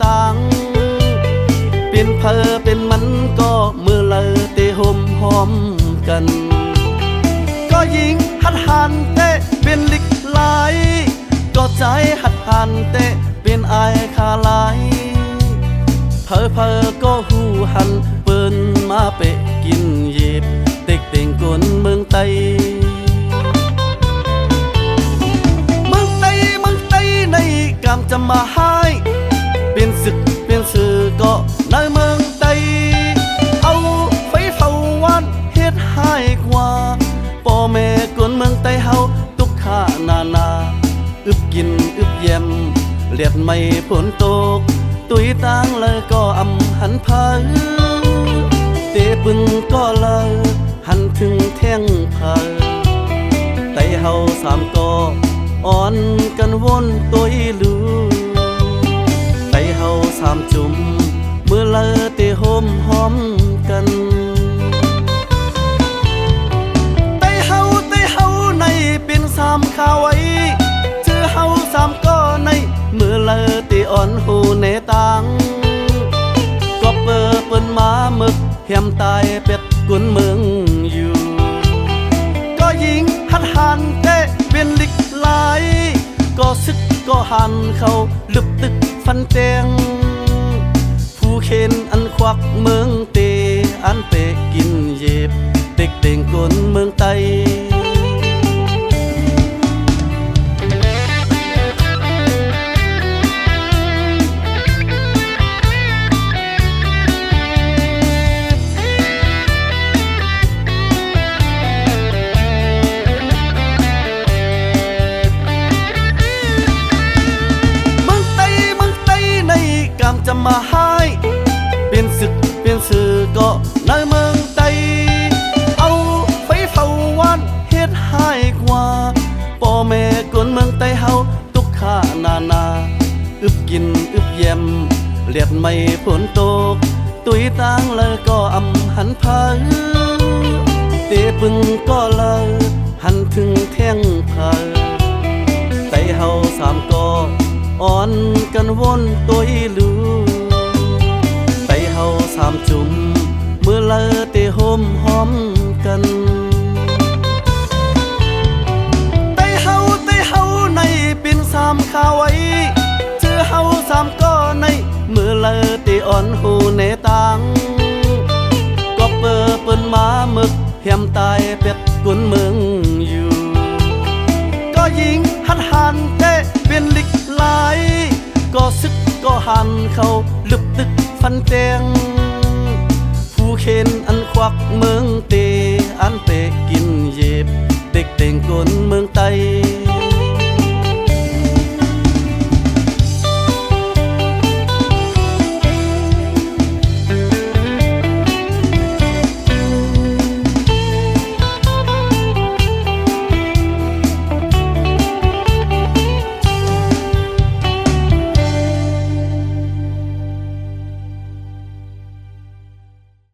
ต่างเป็นเพอเป็นมันก็มือเลยเตะห่มหอมกันก็ยิงหัดหันเตะเป็นลิกไหลก็ใจหัดหันเตะเป็นอายคาไหลเพอก็หูหันเปิ้นมาเปะกินเย็บเต็กเต่งกนเมืองไตในกามจะมาให้เป็นศึกเป็นสื่อก็ในเมืองไตเอาไฟเผาวันเฮ็ดให้กว่าพ่อแม่กนเมืองไตเฮาตุกขานาอึบกินอึบเยี่ยมเลียดไม่ฝนตกตุยต่างเลยก็อำหันพาเตะปึงก็เลยหันถึงแท่งพาไตเฮาสามก็อ่อนกันวนตัวลือไตเฮาสามจุ่มเมื่อเลอเตะห่มหอมกันไตเฮาในเป็นสามข้าวไว้ชื่อเฮาสามก็ในเมื่อเลอเตะอ่อนหูในต่างก็เปิ้นมาหมึกแหมตายเป็ดกุนเมืองอยู่ก็ยิงหัดหันเตะเป็นลิกไหลก็ซึกก็หันเขาลึบตึกฟันแตงผู้เข็นอันควักเมืองเตอันเปะกินเย็บเต็กเต่งกนเมืองไตจะมาให้เป็นศึกเป็นสื่อก็ในเมืองไตเอาไฟเผาวันเฮ็ดให้กว่าพ่อแม่กนเมืองไตเฮาตุกขานาอึบกินอึบเยี่ยมเลียดไม่ฝนตกตุยต่างเลยก็อำหันพาเตะปึงก็เลยหันถึงแท่งพาไตเฮาสามก็อ่อนกันวนตัวลือไตเฮาสามจุ่มเมื่อเลอเตะห่มหอมกันไตเฮาในเป็นสามข้าวไว้ชื่อเฮาสามก็ในเมื่อเลอเตะอ่อนหูในต่างก็เปิ้นมาหมึกแหมตายเป็ดกุนเมืองอยู่ก็ยิงหัดหันเตะเป็นลิกไหลก็ซึกก็หันเขาลึบตึกฟันแตงผู้เข็นอันควักเมืองเตอันเปะกินเย็บเต็กเต่งกนเมืองไต